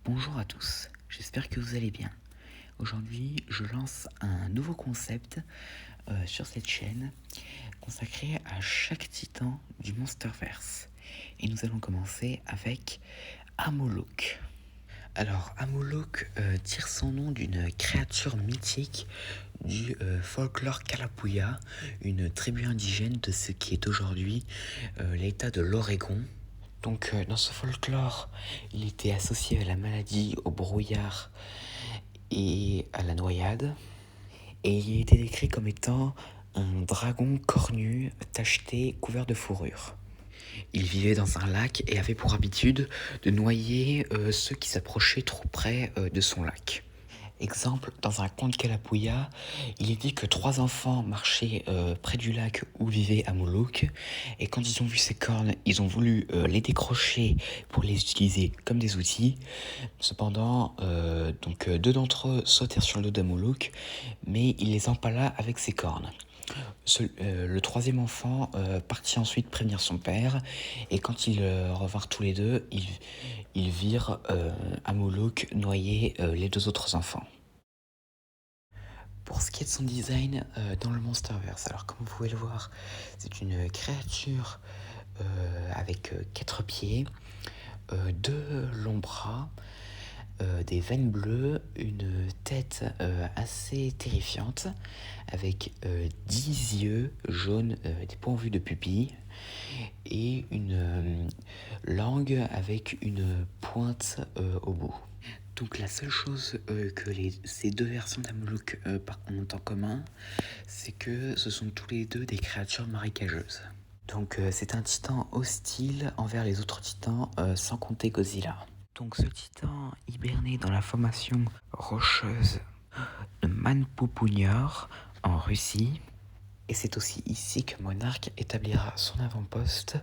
Bonjour à tous, j'espère que vous allez bien. Aujourd'hui, je lance un nouveau concept sur cette chaîne consacré à chaque titan du Monsterverse. Et nous allons commencer avec Amoulok. Alors, Amoulok tire son nom d'une créature mythique du folklore Kalapuya, une tribu indigène de ce qui est aujourd'hui l'état de l'Oregon. Donc dans ce folklore, il était associé à la maladie, au brouillard et à la noyade. Et il était décrit comme étant un dragon cornu, tacheté, couvert de fourrure. Il vivait dans un lac et avait pour habitude de noyer ceux qui s'approchaient trop près de son lac. Exemple, dans un conte Kalapuya, il est dit que 3 enfants marchaient près du lac où vivait Amoulok, et quand ils ont vu ces cornes, ils ont voulu les décrocher pour les utiliser comme des outils. Cependant, 2 d'entre eux sautèrent sur le dos d'Amoulok, mais il les empala avec ses cornes. Le troisième enfant partit ensuite prévenir son père, et quand ils revinrent tous les deux, ils virent Amoulok noyer les 2 autres enfants. Pour ce qui est de son design dans le Monsterverse, alors comme vous pouvez le voir, c'est une créature avec 4 pieds, 2 longs bras, des veines bleues, une tête assez terrifiante, avec 10 yeux jaunes dépourvus de pupilles, et une langue avec une pointe au bout. Donc la seule chose que ces 2 versions d'Amoulok ont en commun, c'est que ce sont tous les 2 des créatures marécageuses. Donc c'est un titan hostile envers les autres titans, sans compter Godzilla. Donc ce titan hiberné dans la formation rocheuse de Manpupunyor en Russie. Et c'est aussi ici que Monarch établira son avant-poste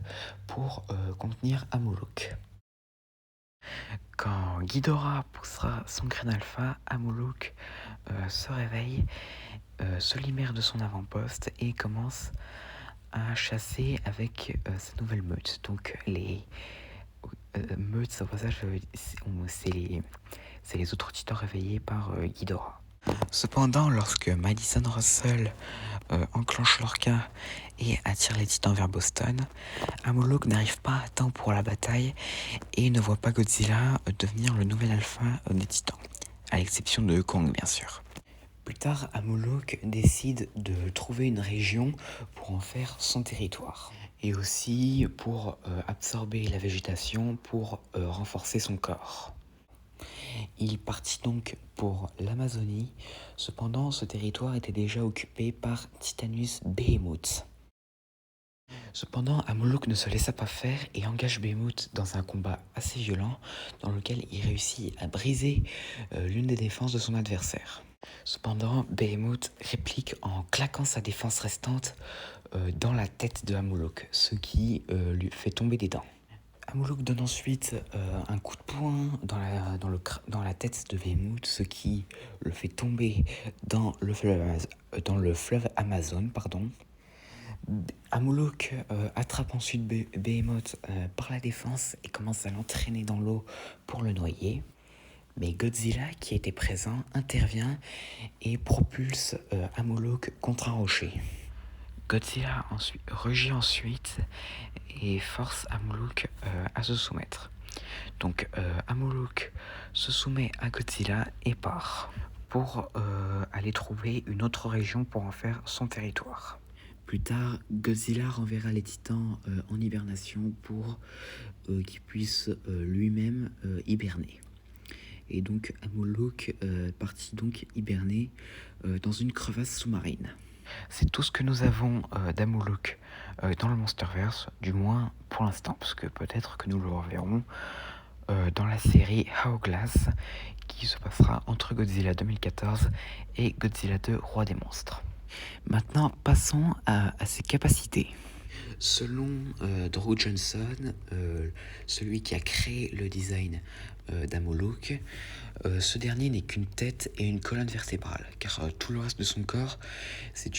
pour contenir Amoulok. Quand Ghidorah poussera son grain alpha, Amoulok se réveille, se libère de son avant-poste et commence à chasser avec sa nouvelle meute. Donc les meutes, au passage, c'est les autres titans réveillés par Ghidorah. Cependant, lorsque Madison Russell enclenche l'orca et attire les titans vers Boston, Amoulok n'arrive pas à temps pour la bataille et ne voit pas Godzilla devenir le nouvel alpha des titans, à l'exception de Kong bien sûr. Plus tard, Amoulok décide de trouver une région pour en faire son territoire, et aussi pour absorber la végétation pour renforcer son corps. Il partit donc pour l'Amazonie, cependant ce territoire était déjà occupé par Titanus Behemoth. Cependant, Amoulok ne se laissa pas faire et engage Behemoth dans un combat assez violent dans lequel il réussit à briser l'une des défenses de son adversaire. Cependant, Behemoth réplique en claquant sa défense restante dans la tête de Amoulok, ce qui lui fait tomber des dents. Amoulok donne ensuite un coup de poing dans la tête de Behemoth, ce qui le fait tomber dans le fleuve Amazon. Amoulok attrape ensuite Behemoth par la défense et commence à l'entraîner dans l'eau pour le noyer. Mais Godzilla, qui était présent, intervient et propulse Amoulok contre un rocher. Godzilla rugit ensuite et force Amoulok à se soumettre. Donc Amoulok se soumet à Godzilla et part pour aller trouver une autre région pour en faire son territoire. Plus tard, Godzilla renverra les titans en hibernation pour qu'il puisse lui-même hiberner. Et donc Amoulok partit donc hiberner dans une crevasse sous-marine. C'est tout ce que nous avons d'Amoulok dans le Monsterverse, du moins pour l'instant, parce que peut-être que nous le reverrons dans la série Hourglass, qui se passera entre Godzilla 2014 et Godzilla 2 Roi des Monstres. Maintenant, passons à ses capacités. Selon Drew Johnson, celui qui a créé le design d'Amoulok, ce dernier n'est qu'une tête et une colonne vertébrale, car tout le reste de son corps, c'est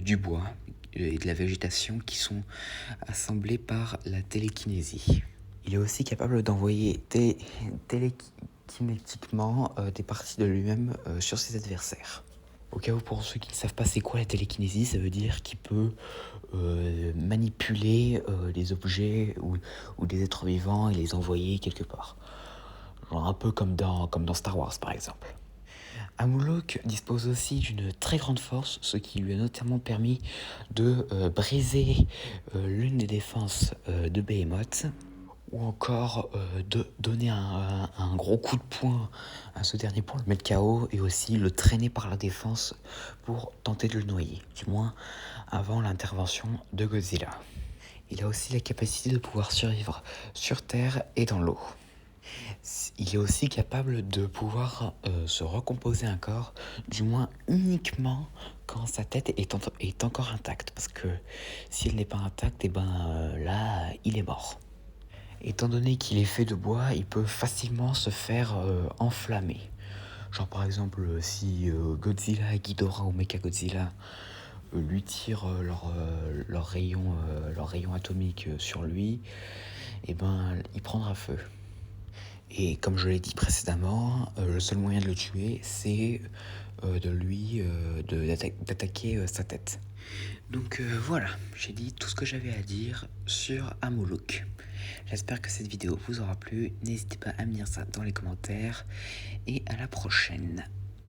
du bois et de la végétation qui sont assemblés par la télékinésie. Il est aussi capable d'envoyer télékinétiquement des parties de lui-même sur ses adversaires. Au cas où, pour ceux qui ne savent pas c'est quoi la télékinésie, ça veut dire qu'il peut manipuler des objets ou des êtres vivants et les envoyer quelque part. Genre un peu comme dans Star Wars par exemple. Amoulok dispose aussi d'une très grande force, ce qui lui a notamment permis de briser l'une des défenses de Behemoth, ou encore de donner un gros coup de poing à ce dernier pour le mettre KO et aussi le traîner par la défense pour tenter de le noyer, du moins avant l'intervention de Godzilla. Il a aussi la capacité de pouvoir survivre sur Terre et dans l'eau. Il est aussi capable de pouvoir se recomposer un corps, du moins uniquement quand sa tête est encore intacte, parce que si elle n'est pas intacte, et là, il est mort. Étant donné qu'il est fait de bois, il peut facilement se faire enflammer. Genre par exemple, si Godzilla, Ghidorah ou Mechagodzilla lui tirent leur rayon atomique sur lui, il prendra feu. Et comme je l'ai dit précédemment, le seul moyen de le tuer, c'est d'attaquer sa tête. Donc voilà, j'ai dit tout ce que j'avais à dire sur Amoulok. J'espère que cette vidéo vous aura plu. N'hésitez pas à me dire ça dans les commentaires. Et à la prochaine.